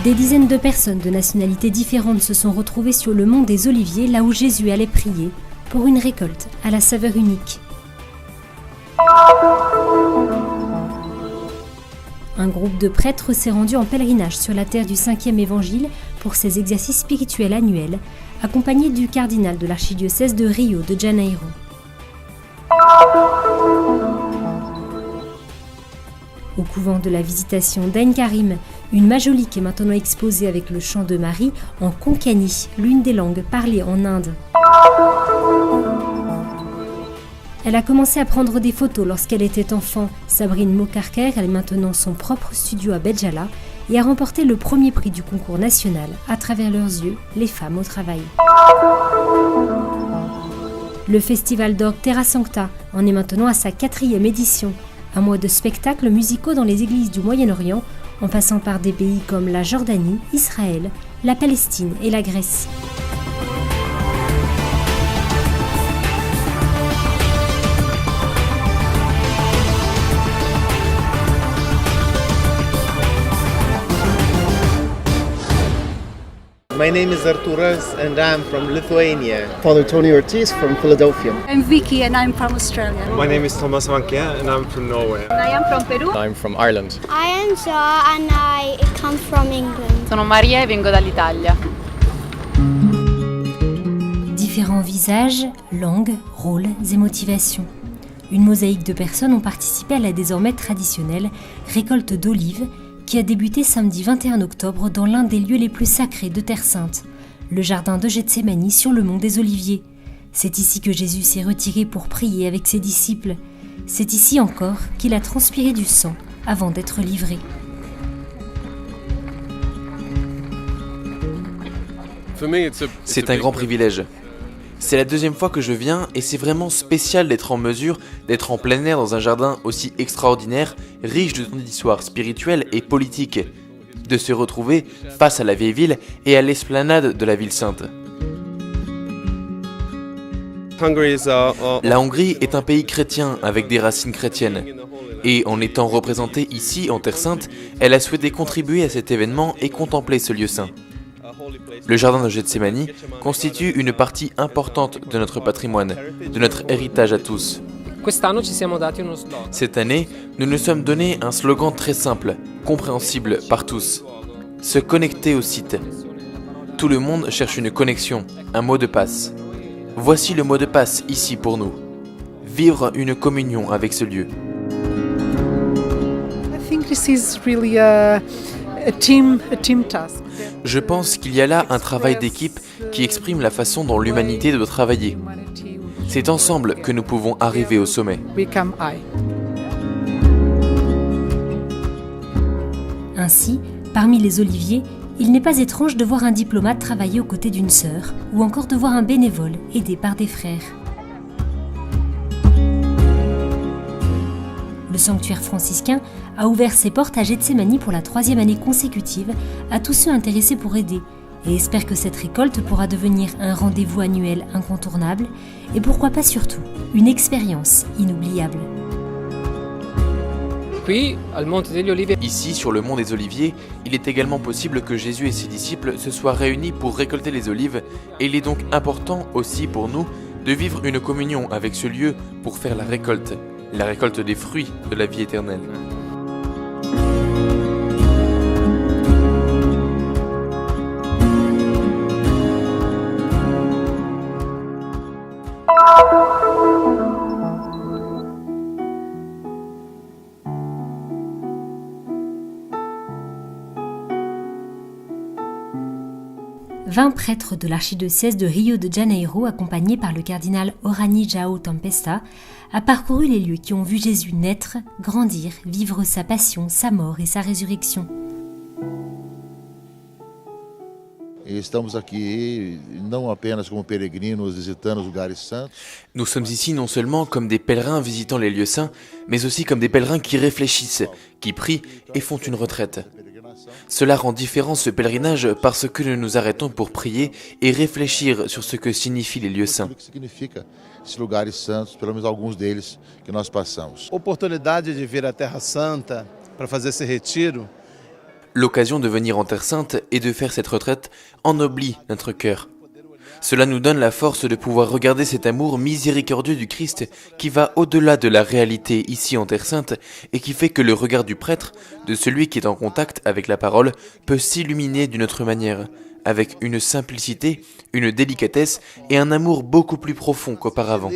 Des dizaines de personnes de nationalités différentes se sont retrouvées sur le mont des Oliviers, là où Jésus allait prier, pour une récolte à la saveur unique. Un groupe de prêtres s'est rendu en pèlerinage sur la terre du 5e évangile pour ses exercices spirituels annuels, accompagné du cardinal de l'archidiocèse de Rio de Janeiro. Au couvent de la Visitation d'Ain Karim, une majolique est maintenant exposée avec le chant de Marie en konkani, l'une des langues parlées en Inde. Elle a commencé à prendre des photos lorsqu'elle était enfant. Sabrine Mokarker a maintenant son propre studio à Béjala et a remporté le premier prix du concours national à travers leurs yeux, les femmes au travail. Le festival d'orgue Terra Sancta en est maintenant à sa 4e édition. Un mois de spectacles musicaux dans les églises du Moyen-Orient, en passant par des pays comme la Jordanie, Israël, la Palestine et la Grèce. My name is Arturas and I'm from Lithuania. Father Tony Ortiz from Philadelphia. I'm Vicky and I'm from Australia. My name is Thomas Vanke and I'm from Norway. And I am from Peru. I'm from Ireland. I am Joa and I come from England. Sono Maria e vengo dall'Italia. Différents visages, langues, rôles et motivations. Une mosaïque de personnes ont participé à la désormais traditionnelle récolte d'olives qui a débuté samedi 21 octobre dans l'un des lieux les plus sacrés de Terre Sainte, le jardin de Gethsémani sur le mont des Oliviers. C'est ici que Jésus s'est retiré pour prier avec ses disciples. C'est ici encore qu'il a transpiré du sang avant d'être livré. C'est un grand privilège. C'est la 2e fois que je viens et c'est vraiment spécial d'être en mesure d'être en plein air dans un jardin aussi extraordinaire, riche d'histoire spirituelle et politique, de se retrouver face à la vieille ville et à l'esplanade de la ville sainte. La Hongrie est un pays chrétien avec des racines chrétiennes. Et en étant représentée ici en Terre Sainte, elle a souhaité contribuer à cet événement et contempler ce lieu saint. Le jardin de Gethsémani constitue une partie importante de notre patrimoine, de notre héritage à tous. Cette année, nous nous sommes donné un slogan très simple, compréhensible par tous. Se connecter au site. Tout le monde cherche une connexion, un mot de passe. Voici le mot de passe ici pour nous. Vivre une communion avec ce lieu. Je pense qu'il y a là un travail d'équipe qui exprime la façon dont l'humanité doit travailler. C'est ensemble que nous pouvons arriver au sommet. Ainsi, parmi les oliviers, il n'est pas étrange de voir un diplomate travailler aux côtés d'une sœur, ou encore de voir un bénévole aidé par des frères. Le sanctuaire franciscain a ouvert ses portes à Gethsémani pour la 3e année consécutive à tous ceux intéressés pour aider et espère que cette récolte pourra devenir un rendez-vous annuel incontournable et pourquoi pas surtout une expérience inoubliable. Ici, sur le mont des Oliviers, il est également possible que Jésus et ses disciples se soient réunis pour récolter les olives et il est donc important aussi pour nous de vivre une communion avec ce lieu pour faire la récolte des fruits de la vie éternelle. Vingt prêtres de l'archidiocèse de Rio de Janeiro, accompagnés par le cardinal Orani João Tempesta, a parcouru les lieux qui ont vu Jésus naître, grandir, vivre sa passion, sa mort et sa résurrection. Nous sommes ici non seulement comme des pèlerins visitant les lieux saints, mais aussi comme des pèlerins qui réfléchissent, qui prient et font une retraite. Cela rend différent ce pèlerinage parce que nous nous arrêtons pour prier et réfléchir sur ce que signifient les lieux saints. L'occasion de venir en Terre Sainte et de faire cette retraite ennoblit notre cœur. Cela nous donne la force de pouvoir regarder cet amour miséricordieux du Christ qui va au-delà de la réalité ici en Terre Sainte et qui fait que le regard du prêtre, de celui qui est en contact avec la parole, peut s'illuminer d'une autre manière, avec une simplicité, une délicatesse et un amour beaucoup plus profond qu'auparavant.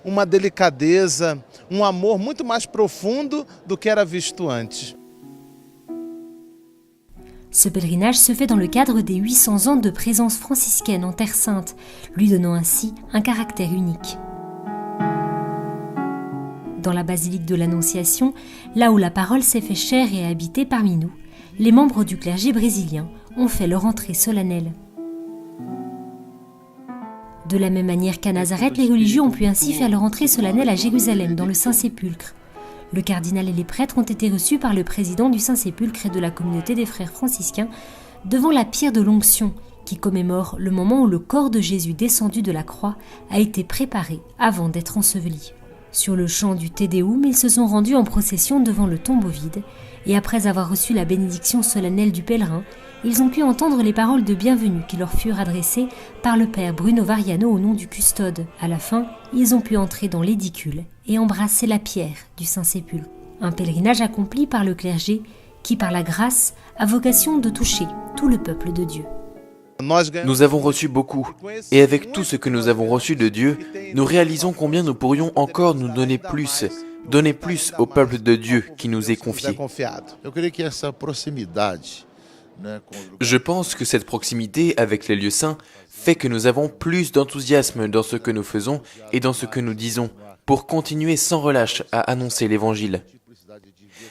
Uma delicadeza, amour muito mais profundo do que era visto antes. Ce pèlerinage se fait dans le cadre des 800 ans de présence franciscaine en Terre Sainte, lui donnant ainsi un caractère unique. Dans la basilique de l'Annonciation, là où la parole s'est fait chair et a habité parmi nous, les membres du clergé brésilien ont fait leur entrée solennelle. De la même manière qu'à Nazareth, les religieux ont pu ainsi faire leur entrée solennelle à Jérusalem, dans le Saint-Sépulcre. Le cardinal et les prêtres ont été reçus par le président du Saint-Sépulcre et de la communauté des frères franciscains devant la pierre de l'onction qui commémore le moment où le corps de Jésus descendu de la croix a été préparé avant d'être enseveli. Sur le champ du Te Deum, ils se sont rendus en procession devant le tombeau vide et après avoir reçu la bénédiction solennelle du pèlerin, ils ont pu entendre les paroles de bienvenue qui leur furent adressées par le père Bruno Variano au nom du custode. À la fin, ils ont pu entrer dans l'édicule et embrasser la pierre du Saint-Sépulcre. Un pèlerinage accompli par le clergé qui, par la grâce, a vocation de toucher tout le peuple de Dieu. Nous avons reçu beaucoup, et avec tout ce que nous avons reçu de Dieu, nous réalisons combien nous pourrions encore nous donner plus au peuple de Dieu qui nous est confié. Je pense que cette proximité avec les lieux saints fait que nous avons plus d'enthousiasme dans ce que nous faisons et dans ce que nous disons, pour continuer sans relâche à annoncer l'Évangile.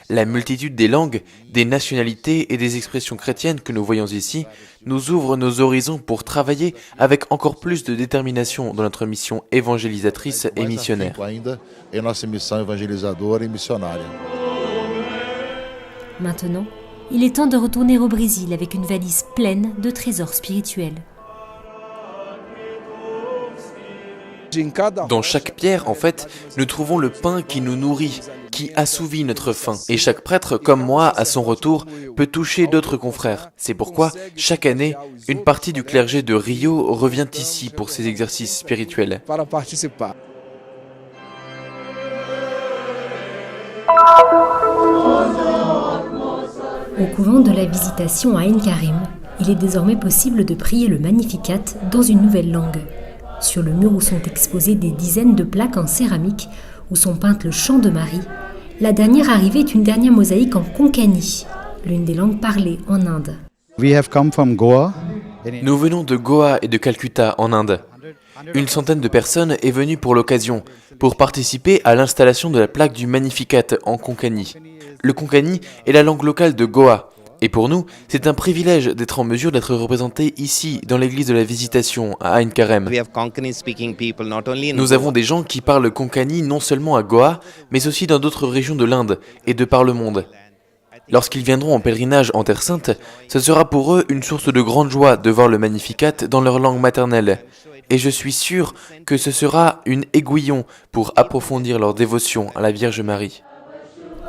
La multitude des langues, des nationalités et des expressions chrétiennes que nous voyons ici nous ouvre nos horizons pour travailler avec encore plus de détermination dans notre mission évangélisatrice et missionnaire. Maintenant, il est temps de retourner au Brésil avec une valise pleine de trésors spirituels. Dans chaque pierre, en fait, nous trouvons le pain qui nous nourrit, qui assouvit notre faim. Et chaque prêtre, comme moi, à son retour, peut toucher d'autres confrères. C'est pourquoi, chaque année, une partie du clergé de Rio revient ici pour ces exercices spirituels. Au couvent de la Visitation à Ain Karim, il est désormais possible de prier le Magnificat dans une nouvelle langue. Sur le mur où sont exposées des dizaines de plaques en céramique, où sont peintes le chant de Marie, la dernière arrivée est une dernière mosaïque en konkani, l'une des langues parlées en Inde. Nous venons de Goa et de Calcutta, en Inde. Une centaine de personnes est venue pour l'occasion, pour participer à l'installation de la plaque du Magnificat en konkani. Le konkani est la langue locale de Goa. Et pour nous, c'est un privilège d'être en mesure d'être représentés ici, dans l'église de la Visitation, à Ain Karim. Nous avons des gens qui parlent konkani non seulement à Goa, mais aussi dans d'autres régions de l'Inde et de par le monde. Lorsqu'ils viendront en pèlerinage en Terre Sainte, ce sera pour eux une source de grande joie de voir le Magnificat dans leur langue maternelle. Et je suis sûr que ce sera une aiguillon pour approfondir leur dévotion à la Vierge Marie.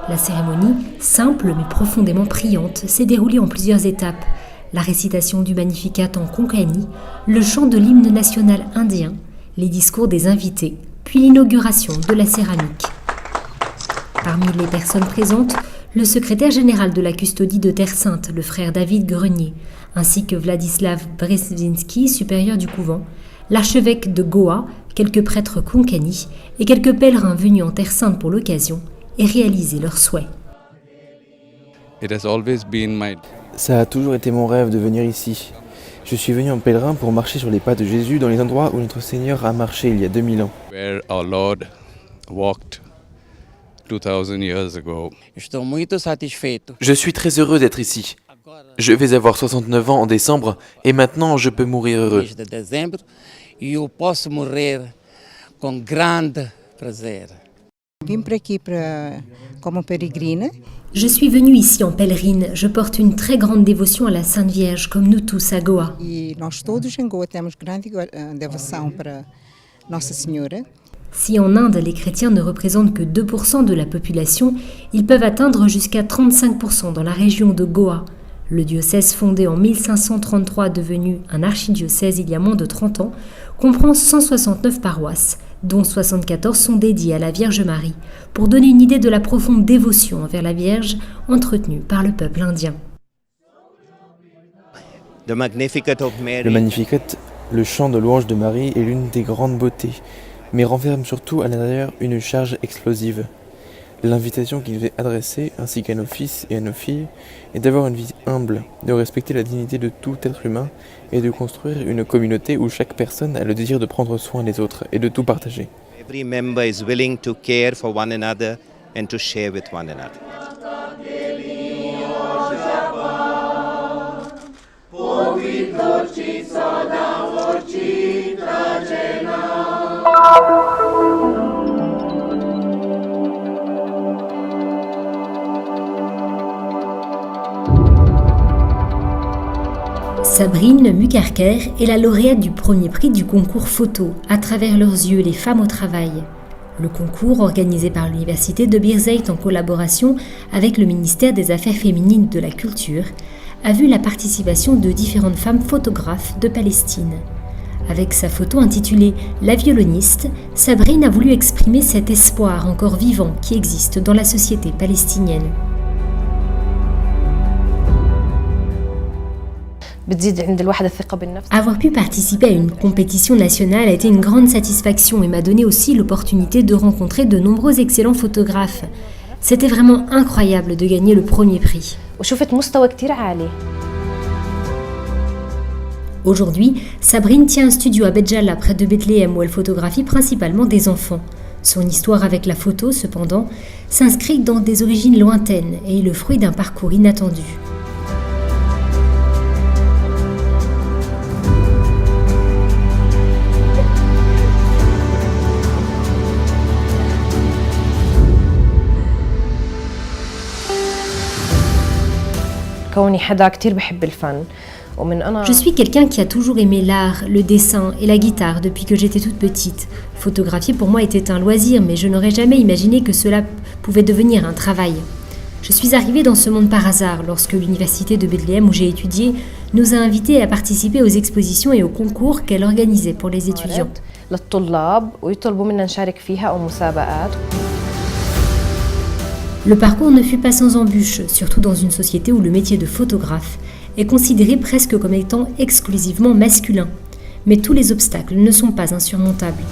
La cérémonie, simple mais profondément priante, s'est déroulée en plusieurs étapes. La récitation du Magnificat en konkani, le chant de l'hymne national indien, les discours des invités, puis l'inauguration de la céramique. Parmi les personnes présentes, le secrétaire général de la custodie de Terre Sainte, le frère David Grenier, ainsi que Vladislav Brzezinski, supérieur du couvent, l'archevêque de Goa, quelques prêtres konkani et quelques pèlerins venus en Terre Sainte pour l'occasion, et réaliser leurs souhaits. Ça a toujours été mon rêve de venir ici. Je suis venu en pèlerin pour marcher sur les pas de Jésus dans les endroits où notre Seigneur a marché il y a 2000 ans. Je suis très heureux d'être ici. Je vais avoir 69 ans en décembre et maintenant je peux mourir heureux. Je suis venue ici en pèlerine. Je porte une très grande dévotion à la Sainte Vierge, comme nous tous à Goa. Si en Inde, les chrétiens ne représentent que 2% de la population, ils peuvent atteindre jusqu'à 35% dans la région de Goa, Le diocèse fondé en 1533, devenu un archidiocèse il y a moins de 30 ans, comprend 169 paroisses, dont 74 sont dédiées à la Vierge Marie, pour donner une idée de la profonde dévotion envers la Vierge entretenue par le peuple indien. The Magnificat of Mary. Le Magnificat, le chant de louange de Marie, est l'une des grandes beautés, mais renferme surtout à l'intérieur une charge explosive. L'invitation qui nous est adressée, ainsi qu'à nos fils et à nos filles, est d'avoir une vie humble, de respecter la dignité de tout être humain et de construire une communauté où chaque personne a le désir de prendre soin des autres et de tout partager. Every member is willing to care for one another and to share with one another. Sabrine Mukarker est la lauréate du premier prix du concours photo « À travers leurs yeux, les femmes au travail ». Le concours, organisé par l'université de Birzeit en collaboration avec le ministère des Affaires féminines et de la Culture, a vu la participation de différentes femmes photographes de Palestine. Avec sa photo intitulée « La violoniste », Sabrine a voulu exprimer cet espoir encore vivant qui existe dans la société palestinienne. Avoir pu participer à une compétition nationale a été une grande satisfaction et m'a donné aussi l'opportunité de rencontrer de nombreux excellents photographes. C'était vraiment incroyable de gagner le premier prix. Aujourd'hui, Sabrine tient un studio à Béjala, près de Bethléem, où elle photographie principalement des enfants. Son histoire avec la photo, cependant, s'inscrit dans des origines lointaines et est le fruit d'un parcours inattendu. Je suis quelqu'un qui a toujours aimé l'art, le dessin et la guitare depuis que j'étais toute petite. Photographier pour moi était un loisir, mais je n'aurais jamais imaginé que cela pouvait devenir un travail. Je suis arrivée dans ce monde par hasard lorsque l'université de Bethléem où j'ai étudié nous a invités à participer aux expositions et aux concours qu'elle organisait pour les étudiants. Le parcours ne fut pas sans embûches, surtout dans une société où le métier de photographe est considéré presque comme étant exclusivement masculin. Mais tous les obstacles ne sont pas insurmontables.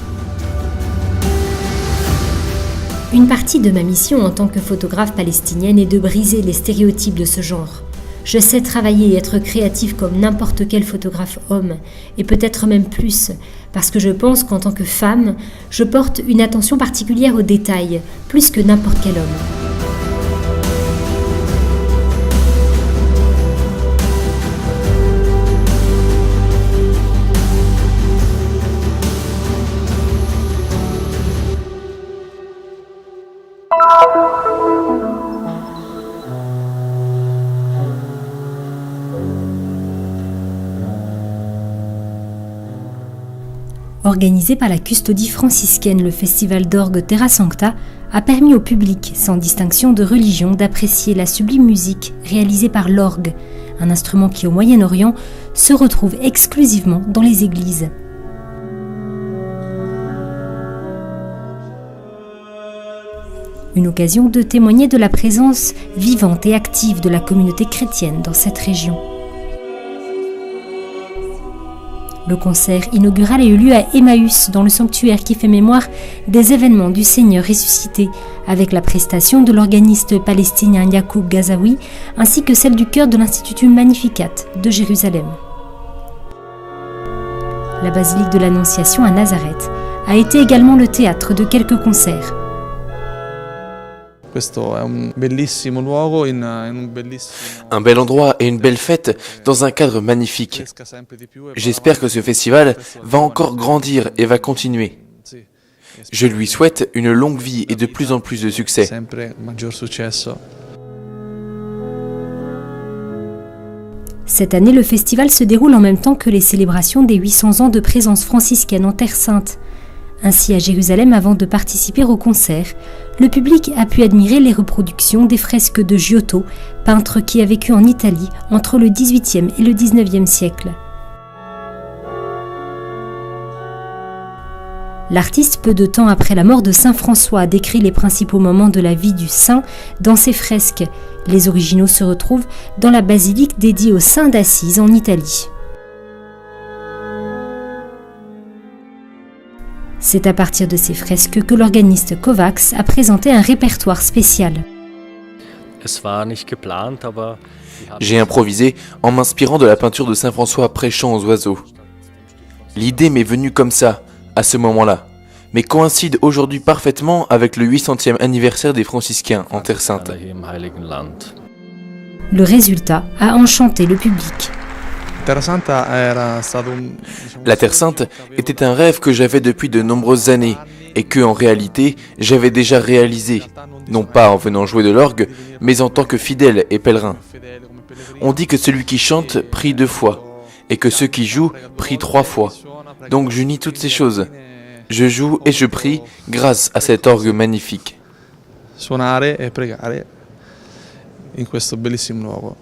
Une partie de ma mission en tant que photographe palestinienne est de briser les stéréotypes de ce genre. Je sais travailler et être créatif comme n'importe quel photographe homme, et peut-être même plus, parce que je pense qu'en tant que femme, je porte une attention particulière aux détails, plus que n'importe quel homme. Organisé par la custodie franciscaine, le festival d'orgue Terra Sancta a permis au public, sans distinction de religion, d'apprécier la sublime musique réalisée par l'orgue, un instrument qui au Moyen-Orient se retrouve exclusivement dans les églises. Une occasion de témoigner de la présence vivante et active de la communauté chrétienne dans cette région. Le concert inaugural a eu lieu à Emmaüs, dans le sanctuaire qui fait mémoire des événements du Seigneur ressuscité, avec la prestation de l'organiste palestinien Yacoub Gazaoui, ainsi que celle du chœur de l'Institut Magnificat de Jérusalem. La basilique de l'Annonciation à Nazareth a été également le théâtre de quelques concerts. Un bel endroit et une belle fête dans un cadre magnifique. J'espère que ce festival va encore grandir et va continuer. Je lui souhaite une longue vie et de plus en plus de succès. Cette année, le festival se déroule en même temps que les célébrations des 800 ans de présence franciscaine en Terre Sainte. Ainsi, à Jérusalem, avant de participer au concert, le public a pu admirer les reproductions des fresques de Giotto, peintre qui a vécu en Italie entre le XVIIIe et le XIXe siècle. L'artiste, peu de temps après la mort de saint François, a décrit les principaux moments de la vie du saint dans ses fresques. Les originaux se retrouvent dans la basilique dédiée au saint d'Assise en Italie. C'est à partir de ces fresques que l'organiste Kovacs a présenté un répertoire spécial. J'ai improvisé en m'inspirant de la peinture de saint François prêchant aux oiseaux. L'idée m'est venue comme ça, à ce moment-là, mais coïncide aujourd'hui parfaitement avec le 800e anniversaire des franciscains en Terre Sainte. Le résultat a enchanté le public. La Terre Sainte était un rêve que j'avais depuis de nombreuses années et que, en réalité, j'avais déjà réalisé, non pas en venant jouer de l'orgue, mais en tant que fidèle et pèlerin. On dit que celui qui chante prie 2 fois et que ceux qui jouent prient 3 fois. Donc j'unis toutes ces choses. Je joue et je prie grâce à cet orgue magnifique. Suonare e pregare in questo bellissimo luogo.